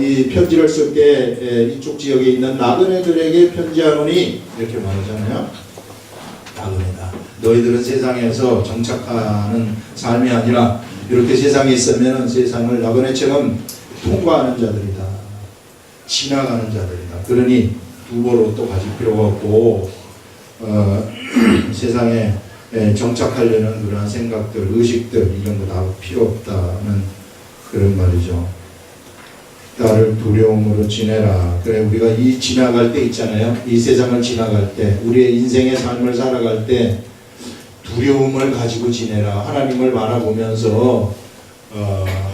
이 편지를 쓸 때 이쪽 지역에 있는 나그네들에게 편지하노니 이렇게 말하잖아요. 나그네다. 너희들은 세상에서 정착하는 삶이 아니라 이렇게 세상에 있으면 세상을 나그네처럼 통과하는 자들이다. 지나가는 자들이다. 그러니 두보로 또 가질 필요가 없고 세상에 정착하려는 그런 생각들, 의식들 이런 거 다 필요 없다는 그런 말이죠. 나를 두려움으로 지내라. 그래 우리가 이 지나갈 때 있잖아요. 이 세상을 지나갈 때 우리의 인생의 삶을 살아갈 때 두려움을 가지고 지내라. 하나님을 바라보면서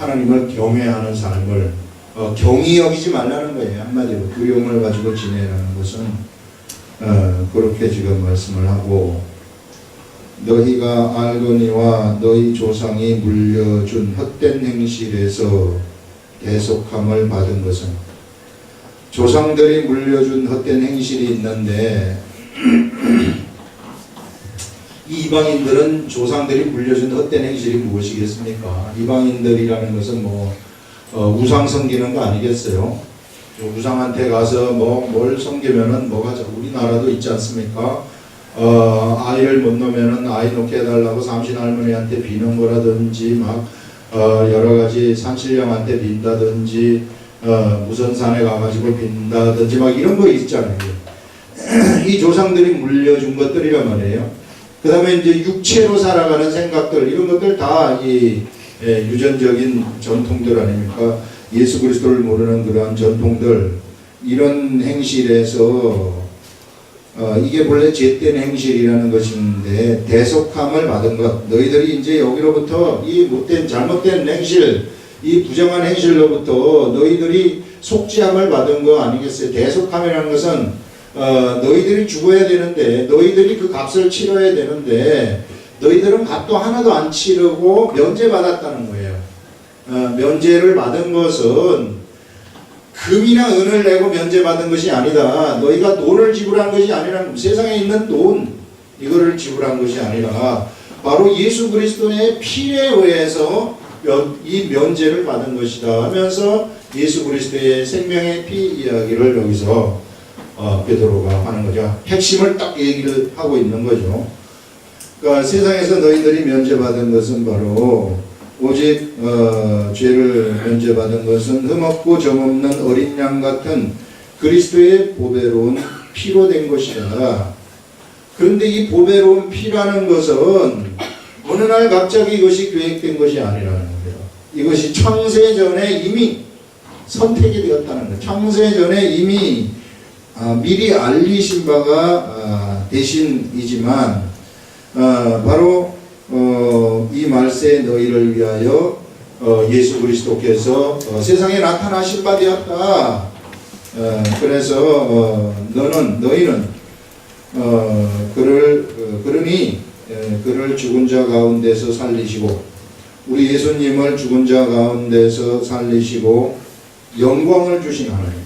하나님을 경외하는 삶을 경히 여기지 말라는 거예요. 한마디로 두려움을 가지고 지내라는 것은 그렇게 지금 말씀을 하고, 너희가 알거니와 너희 조상이 물려준 헛된 행실에서 대속함을 받은 것은, 조상들이 물려준 헛된 행실이 있는데 이방인들은 조상들이 물려준 헛된 행실이 무엇이겠습니까? 이방인들이라는 것은 우상 섬기는 거 아니겠어요? 우상한테 가서 뭘 섬기면은 뭐가 우리나라도 있지 않습니까? 아이를 못 놓으면은 아이 놓게 해달라고 삼신 할머니한테 비는 거라든지 여러 가지 산신령한테 빈다든지 무슨 산에 가가지고 빈다든지 이런 거 있잖아요. 이 조상들이 물려준 것들이란 말이에요. 그 다음에 이제 육체로 살아가는 생각들, 이런 것들 다 유전적인 전통들 아닙니까? 예수 그리스도를 모르는 그러한 전통들, 이런 행실에서 이게 본래 죄된 행실이라는 것인데 대속함을 받은 것, 너희들이 이제 여기로부터 이 못된 잘못된 행실, 이 부정한 행실로부터 너희들이 속죄함을 받은 거 아니겠어요? 대속함이라는 것은 너희들이 죽어야 되는데, 너희들이 그 값을 치러야 되는데 너희들은 값도 하나도 안 치르고 면제받았다는 거예요. 면제를 받은 것은 금이나 은을 내고 면제받은 것이 아니다. 너희가 돈을 지불한 것이 아니라, 세상에 있는 돈 이거를 지불한 것이 아니라 바로 예수 그리스도의 피에 의해서 이 면제를 받은 것이다 하면서 예수 그리스도의 생명의 피 이야기를 여기서 베드로가 하는 거죠. 핵심을 딱 얘기를 하고 있는 거죠. 그러니까 세상에서 너희들이 면제받은 것은 바로 오직 죄를 면제받은 것은 흠없고 점없는 어린 양 같은 그리스도의 보배로운 피로 된 것이다. 그런데 이 보배로운 피라는 것은 어느 날 갑자기 이것이 계획된 것이 아니라는 거예요. 이것이 창세전에 이미 선택이 되었다는 거예요. 창세전에 이미 미리 알리신 바가 대신이지만 바로 이 말세 너희를 위하여 예수 그리스도께서 세상에 나타나신 바 되었다. 그래서 너희는 그를 죽은 자 가운데서 살리시고, 우리 예수님을 죽은 자 가운데서 살리시고 영광을 주신 하나님,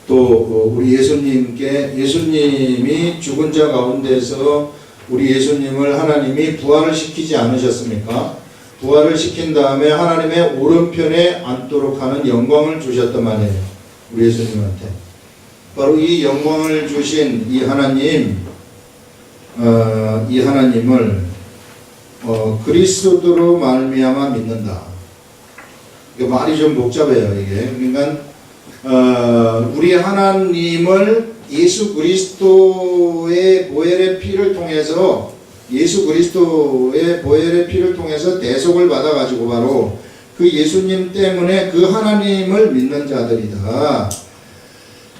또 우리 예수님이 죽은 자 가운데서 우리 예수님을 하나님이 부활을 시키지 않으셨습니까? 부활을 시킨 다음에 하나님의 오른편에 앉도록 하는 영광을 주셨단 말이에요. 우리 예수님한테. 바로 이 영광을 주신 이 하나님을 그리스도로 말미암아 믿는다. 말이 좀 복잡해요, 이게. 그러니까 우리 하나님을 예수 그리스도의 보혈의 피를 통해서, 대속을 받아가지고 바로 그 예수님 때문에 그 하나님을 믿는 자들이다.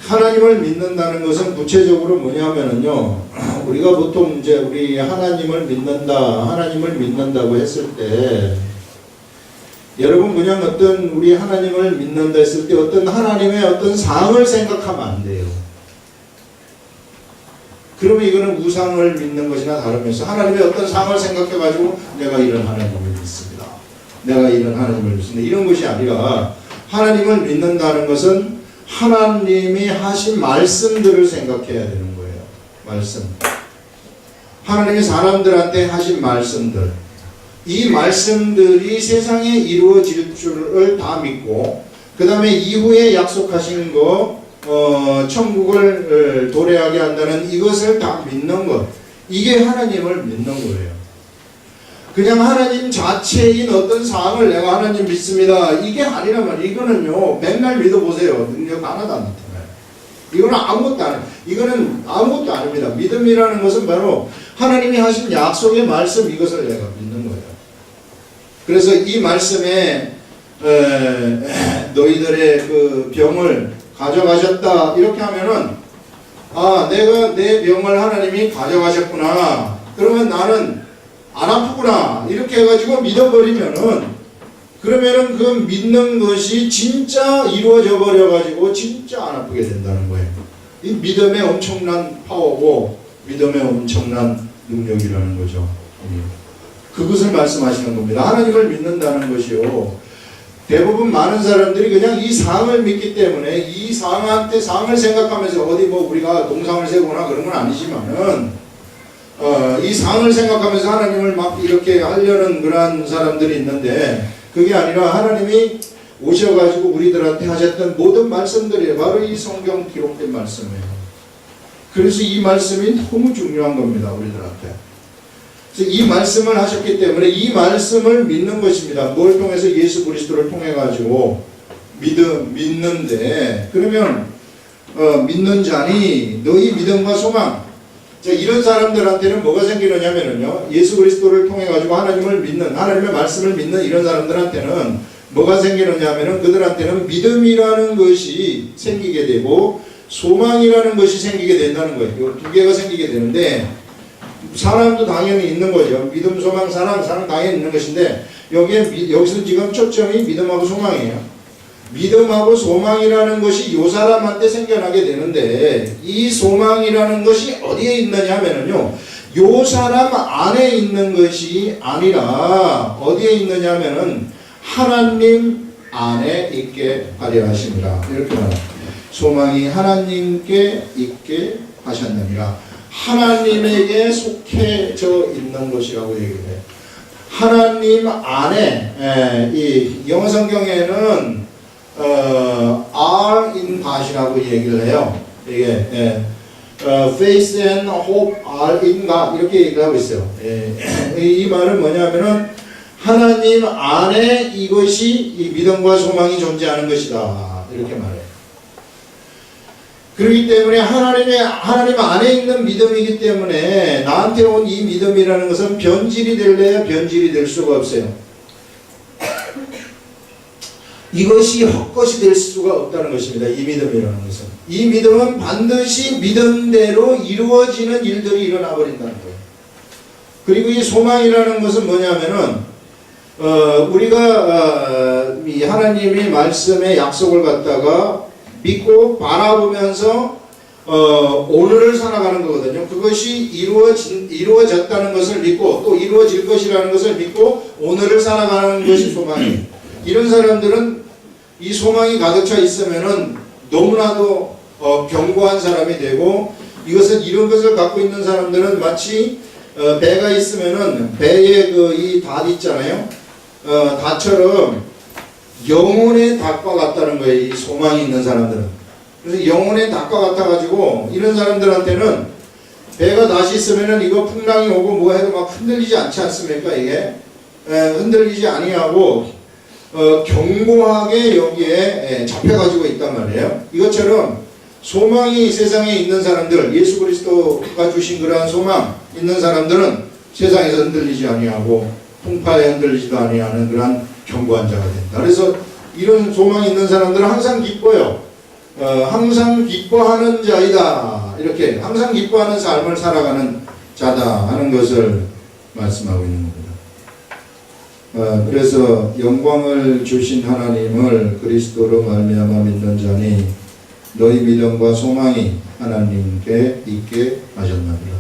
하나님을 믿는다는 것은 구체적으로 뭐냐면요, 우리가 보통 이제 우리 하나님을 믿는다고 했을 때, 여러분 그냥 우리 하나님을 믿는다 했을 때 어떤 하나님의 어떤 상을 생각하면 안 돼요. 그러면 이거는 우상을 믿는 것이나 다르면서 하나님의 어떤 상을 생각해가지고 내가 이런 하나님을 믿습니다. 이런 것이 아니라, 하나님을 믿는다는 것은 하나님이 하신 말씀들을 생각해야 되는 거예요. 말씀. 하나님이 사람들한테 하신 말씀들. 이 말씀들이 세상에 이루어질 줄을 다 믿고, 그 다음에 이후에 약속하신 거, 천국을 도래하게 한다는 이것을 다 믿는 것. 이게 하나님을 믿는 거예요. 그냥 하나님 자체인 어떤 사항을 내가 하나님 믿습니다, 이게 아니란 말이에요. 이거는요, 맨날 믿어보세요. 능력 하나도 안 나타나요. 이거는 아무것도 아닙니다. 믿음이라는 것은 바로 하나님이 하신 약속의 말씀, 이것을 내가 믿는 거예요. 그래서 이 말씀에 너희들의 그 병을 가져가셨다, 이렇게 하면은, 내가 내 병을 하나님이 가져가셨구나, 그러면 나는 안 아프구나, 이렇게 해가지고 믿어버리면은, 그러면은 그 믿는 것이 진짜 이루어져 버려가지고 진짜 안 아프게 된다는 거예요. 이 믿음의 엄청난 파워고 믿음의 엄청난 능력이라는 거죠. 그것을 말씀하시는 겁니다. 하나님을 믿는다는 것이요, 대부분 많은 사람들이 그냥 이 상을 믿기 때문에 이 상한테 상을 생각하면서 어디 뭐 우리가 동상을 세거나 그런 건 아니지만은 이 상을 생각하면서 하나님을 막 이렇게 하려는 그런 사람들이 있는데 그게 아니라 하나님이 오셔가지고 우리들한테 하셨던 모든 말씀들이 바로 이 성경 기록된 말씀이에요. 그래서 이 말씀이 너무 중요한 겁니다. 우리들한테. 그래서 이 말씀을 하셨기 때문에 이 말씀을 믿는 것입니다. 뭘 통해서? 예수 그리스도를 통해 가지고 믿는데 그러면 믿는 자니 너희 믿음과 소망. 자, 이런 사람들한테는 뭐가 생기느냐면요, 예수 그리스도를 통해 가지고 하나님을 믿는, 하나님의 말씀을 믿는 이런 사람들한테는 뭐가 생기느냐면은 그들한테는 믿음이라는 것이 생기게 되고 소망이라는 것이 생기게 된다는 거예요. 이 두 개가 생기게 되는데 사랑도 당연히 있는 거죠. 믿음, 소망, 사랑 당연히 있는 것인데 여기서 지금 초점이 믿음하고 소망이에요. 믿음하고 소망이라는 것이 이 사람한테 생겨나게 되는데 이 소망이라는 것이 어디에 있느냐 하면은요, 이 사람 안에 있는 것이 아니라 어디에 있느냐 하면은 하나님 안에 있게 하려 하심이라. 이렇게 말합니다. 소망이 하나님께 있게 하셨느니라. 하나님에게 속해져 있는 것이라고 얘기를 해요. 하나님 안에, 이 영어 성경에는 are in God이라고 얘기를 해요. 이게 faith and hope are in God 이렇게 얘기를 하고 있어요. 이 말은 뭐냐면은 하나님 안에 이것이 이 믿음과 소망이 존재하는 것이다. 이렇게 말해요. 그렇기 때문에 하나님 안에 있는 믿음이기 때문에 나한테 온 이 믿음이라는 것은 변질이 될래야 변질이 될 수가 없어요. 이것이 헛것이 될 수가 없다는 것입니다. 이 믿음이라는 것은. 이 믿음은 반드시 믿음대로 이루어지는 일들이 일어나 버린다는 거예요. 그리고 이 소망이라는 것은 뭐냐면은 우리가 이 하나님의 말씀의 약속을 갖다가 믿고 바라보면서 오늘을 살아가는 거거든요. 그것이 이루어졌다는 것을 믿고 또 이루어질 것이라는 것을 믿고 오늘을 살아가는 것이 소망이에요. 이런 사람들은 이 소망이 가득 차 있으면은 너무나도 견고한 사람이 되고, 이것은 이런 것을 갖고 있는 사람들은 마치 배가 있으면은 배에 이 닷 있잖아요. 닷처럼 영혼의 닷과 같다는 거예요. 이 소망이 있는 사람들은. 그래서 영혼의 닷과 같아가지고 이런 사람들한테는 배가 닷이 있으면은 이거 풍랑이 오고 뭐 해도 막 흔들리지 않지 않습니까? 이게 흔들리지 아니하고 견고하게 여기에 잡혀가지고 있단 말이에요. 이것처럼 소망이 세상에 있는 사람들, 예수 그리스도가 주신 그러한 소망 있는 사람들은 세상에서 흔들리지 아니하고 풍파에 흔들리지도 아니하는 그러한 견고한 자가 된다. 그래서 이런 소망이 있는 사람들은 항상 기뻐요. 항상 기뻐하는 자이다. 이렇게 항상 기뻐하는 삶을 살아가는 자다 하는 것을 말씀하고 있는 겁니다. 그래서 영광을 주신 하나님을 그리스도로 말미암아 믿는 자니 너희 믿음과 소망이 하나님께 있게 하셨나이다.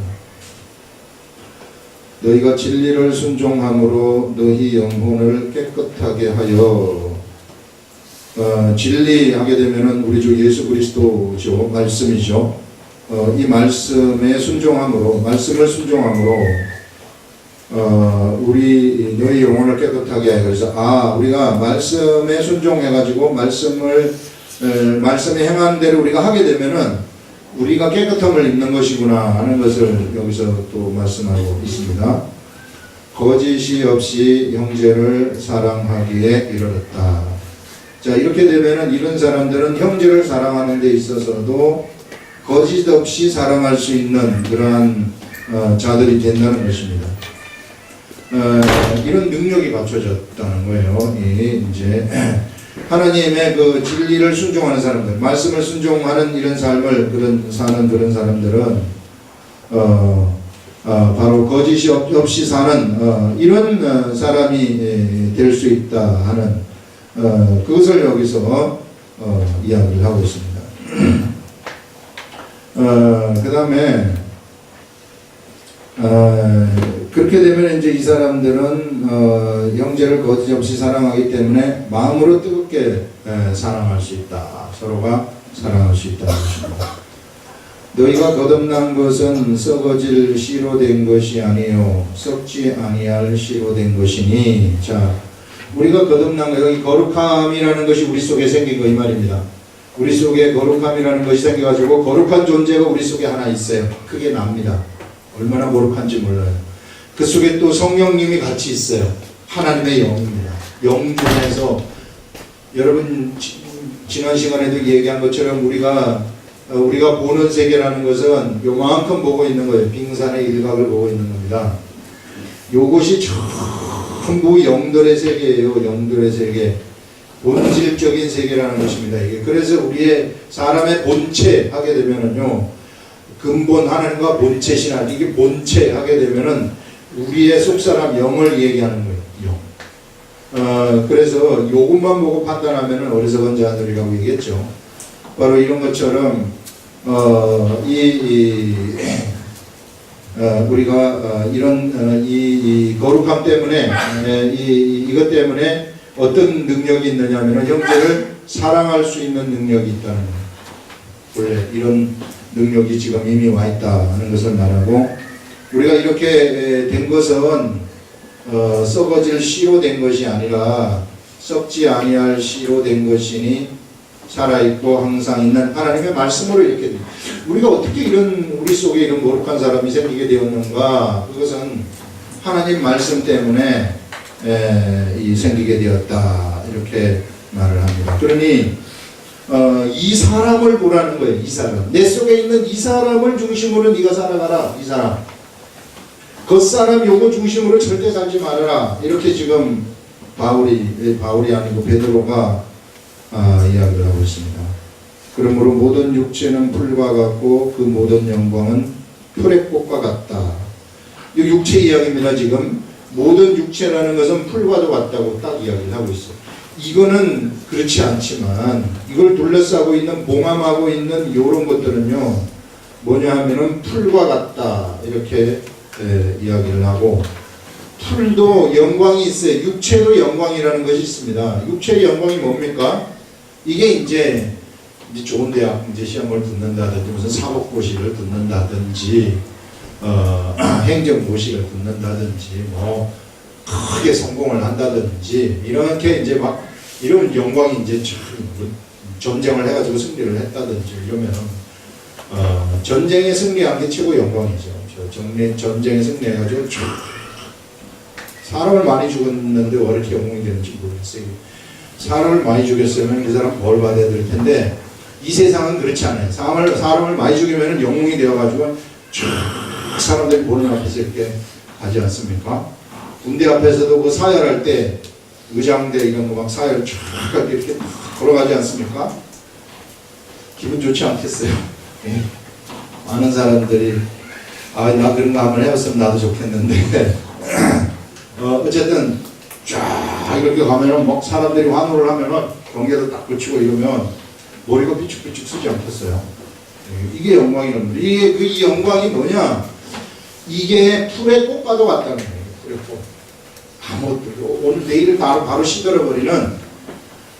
너희가 진리를 순종함으로 너희 영혼을 깨끗하게 하여, 진리하게 되면은 우리 주 예수 그리스도죠. 말씀이죠. 이 말씀에 순종함으로, 말씀을 순종함으로 우리 너희 영혼을 깨끗하게 하여. 그래서 우리가 말씀에 순종해가지고 말씀에 행하는 대로 우리가 하게 되면은 우리가 깨끗함을 입는 것이구나 하는 것을 여기서 또 말씀하고 있습니다. 거짓이 없이 형제를 사랑하기에 이르렀다. 자, 이렇게 되면은 이런 사람들은 형제를 사랑하는 데 있어서도 거짓 없이 사랑할 수 있는 그러한 자들이 된다는 것입니다. 이런 능력이 갖춰졌다는 거예요. 이제 하나님의 그 진리를 순종하는 사람들, 말씀을 순종하는 이런 삶을 사는 그런 사람들은 바로 거짓이 없이 사는 이런 사람이 될 수 있다 하는 그것을 여기서 이야기를 하고 있습니다. 그 다음에 그렇게 되면 이제 이 사람들은 형제를 거짓없이 사랑하기 때문에 마음으로 뜨겁게 사랑할 수 있다. 서로가 사랑할 수 있다는 것입니다. 너희가 거듭난 것은 썩어질 씨로 된 것이 아니요 썩지 아니할 씨로 된 것이니. 자, 우리가 거듭난 거, 여기 거룩함이라는 것이 우리 속에 생긴 거 이 말입니다. 우리 속에 거룩함이라는 것이 생겨가지고 거룩한 존재가 우리 속에 하나 있어요. 그게 납니다. 얼마나 거룩한지 몰라요. 그 속에 또 성령님이 같이 있어요. 하나님의 영입니다. 영 중에서 여러분 지난 시간에도 얘기한 것처럼 우리가 보는 세계라는 것은 요만큼 보고 있는 거예요. 빙산의 일각을 보고 있는 겁니다. 요것이 전부 영들의 세계예요. 영들의 세계. 본질적인 세계라는 것입니다. 이게 그래서 우리의 사람의 본체 하게 되면은요, 근본 하나님과 본체 신학, 이게 본체 하게 되면은 우리의 속사람 영을 얘기하는 거예요. 영. 그래서 요것만 보고 판단하면은 어리석은 자들이라고 얘기했죠. 바로 이런 것처럼 우리가 이런 이 거룩함 때문에 이것 때문에 어떤 능력이 있느냐면 형제를 사랑할 수 있는 능력이 있다는 거예요. 원래 이런 능력이 지금 이미 와 있다는 것을 말하고, 우리가 이렇게 된 것은 썩어질 씨로 된 것이 아니라 썩지 아니할 씨로 된 것이니 살아있고 항상 있는 하나님의 말씀으로 이렇게 됩니다. 우리가 어떻게 우리 속에 이런 거룩한 사람이 생기게 되었는가? 그것은 하나님 말씀 때문에 생기게 되었다. 이렇게 말을 합니다. 그러니 이 사람을 보라는 거예요. 이 사람. 내 속에 있는 이 사람을 중심으로 네가 살아가라. 이 사람. 겉사람 요거 중심으로 절대 살지 말아라. 이렇게 지금 바울이 아니고 베드로가 이야기를 하고 있습니다. 그러므로 모든 육체는 풀과 같고 그 모든 영광은 풀의 꽃과 같다. 이 육체 이야기입니다. 지금 모든 육체라는 것은 풀과도 같다고 딱 이야기를 하고 있어요. 이거는 그렇지 않지만 이걸 둘러싸고 있는 봉함하고 있는 이런 것들은요, 뭐냐 하면은 풀과 같다 이렇게 이야기를 하고, 풀도 영광이 있어요. 육체도 영광이라는 것이 있습니다. 육체의 영광이 뭡니까? 이게 이제 좋은 대학 이제 시험을 붙는다든지 무슨 사법고시를 붙는다든지 행정고시를 붙는다든지 뭐 크게 성공을 한다든지 이렇게 이제 막 이런 영광이 이제 전쟁을 해가지고 승리를 했다든지 이러면 전쟁에 승리한 게 최고 영광이죠. 전쟁에 승리해가지고 사람을 많이 죽였는데 왜 이렇게 영웅이 되는지 모르겠어요. 사람을 많이 죽였으면 그 사람 벌 받아야 될 텐데 이 세상은 그렇지 않아요. 사람을 많이 죽이면 영웅이 되어가지고 쫙 사람들이 보는 앞에서 이렇게 하지 않습니까? 군대 앞에서도 그 사열할 때 의장대 이런 거 막 사열 쫙 이렇게 걸어가지 않습니까? 기분 좋지 않겠어요? 네. 많은 사람들이 나 그런 거 한번 해봤으면 나도 좋겠는데 어쨌든 쫙 이렇게 가면은 막 사람들이 환호를 하면은 경계도 딱 붙이고 이러면 머리가 삐죽삐죽 쓰지 않겠어요? 이게 영광이 납니다. 이 영광이 뭐냐? 이게 풀의 꽃과도 같다는 거예요. 풀의 꽃. 오늘 내일을 바로 시들어버리는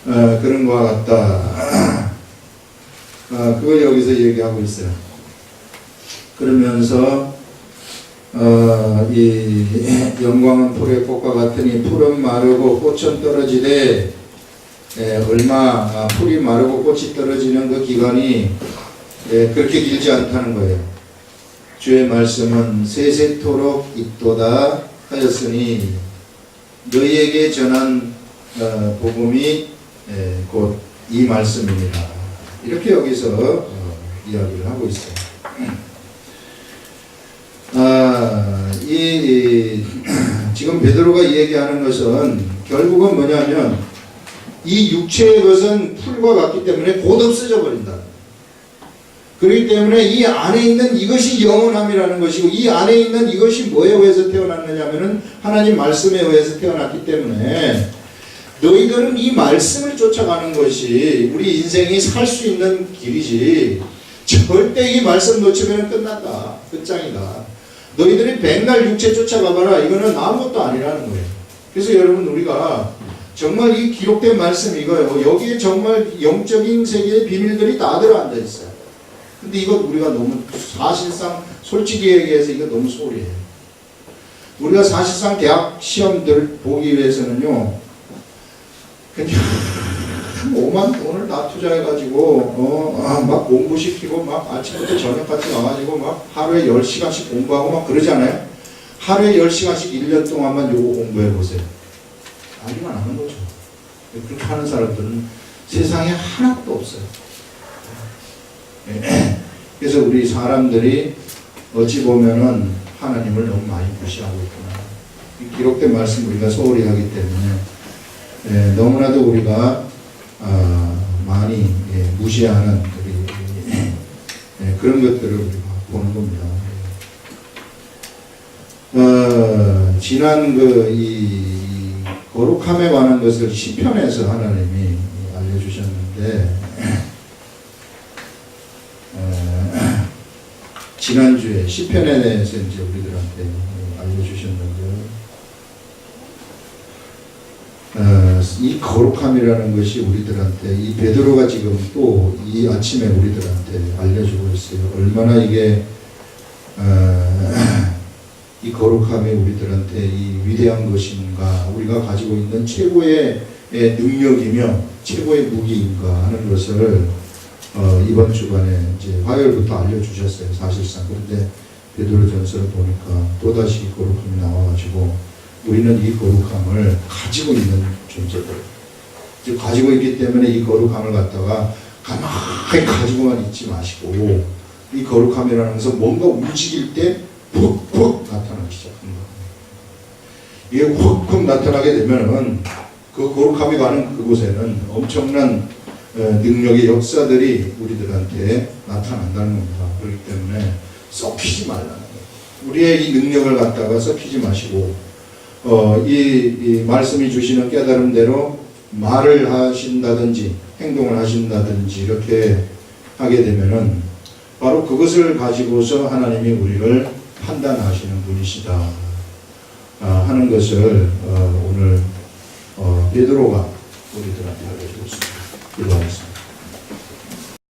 그런 것과 같다. 그걸 여기서 얘기하고 있어요. 그러면서 이 영광은 풀의 꽃과 같으니 풀은 마르고 꽃은 떨어지되 얼마 풀이 마르고 꽃이 떨어지는 그 기간이 그렇게 길지 않다는 거예요. 주의 말씀은 세세토록 있도다 하였으니 너희에게 전한 복음이 곧 이 말씀입니다. 이렇게 여기서 이야기를 하고 있어요. 지금 베드로가 얘기하는 것은 결국은 뭐냐면 이 육체의 것은 풀과 같기 때문에 곧 없어져 버린다. 그렇기 때문에 이 안에 있는 이것이 영원함이라는 것이고, 이 안에 있는 이것이 뭐에 의해서 태어났느냐 하면은 하나님 말씀에 의해서 태어났기 때문에 너희들은 이 말씀을 쫓아가는 것이 우리 인생이 살 수 있는 길이지, 절대 이 말씀 놓치면 끝난다. 끝장이다. 너희들이 백날 육체 쫓아가봐라. 이거는 아무것도 아니라는 거예요. 그래서 여러분 우리가 정말 이 기록된 말씀이 이거예요. 여기에 정말 영적인 세계의 비밀들이 다 들어앉아 있어요. 근데 이거 우리가 너무 사실상 솔직히 얘기해서 이거 너무 소리예요. 우리가 사실상 대학 시험들 보기 위해서는요, 그냥 오만 돈을 다 투자해가지고 막 공부시키고 막 아침부터 저녁까지 가가지고 막 하루에 10시간씩 공부하고 막 그러잖아요. 하루에 10시간씩 1년 동안만 요거 공부해보세요. 알기만 하는 거죠. 그렇게 하는 사람들은 세상에 하나도 없어요. 그래서 우리 사람들이 어찌 보면은 하나님을 너무 많이 무시하고 있구나. 이 기록된 말씀 우리가 소홀히 하기 때문에 너무나도 우리가 많이 무시하는 그런 것들을 우리가 보는 겁니다. 지난 이 거룩함에 관한 것을 시편에서 하나님이 알려주셨는데 지난주에 시편에 대해서 이제 우리들한테 알려주셨는데 이 거룩함이라는 것이 우리들한테 이 베드로가 지금 또 이 아침에 우리들한테 알려주고 있어요. 얼마나 이게 이 거룩함이 우리들한테 이 위대한 것인가, 우리가 가지고 있는 최고의 능력이며 최고의 무기인가 하는 것을 이번 주간에 이제 화요일부터 알려주셨어요. 사실상. 그런데 베드로전서를 보니까 또다시 거룩함이 나와가지고 우리는 이 거룩함을 가지고 있는 존재들. 즉 가지고 있기 때문에 이 거룩함을 갖다가 가만히 가지고만 있지 마시고 이 거룩함이라는 것은 뭔가 움직일 때 푹푹 나타나기 시작합니다. 이게 훅훅 나타나게 되면은 그 거룩함이 가는 그곳에는 엄청난 능력의 역사들이 우리들한테 나타난다는 겁니다. 그렇기 때문에 썩히지 말라는 거예요. 우리의 이 능력을 갖다가 썩히지 마시고 이 말씀이 주시는 깨달음대로 말을 하신다든지 행동을 하신다든지 이렇게 하게 되면은 바로 그것을 가지고서 하나님이 우리를 판단하시는 분이시다 하는 것을 오늘 베드로가 우리들한테 알려주고 있습니다. 기도하겠습니다.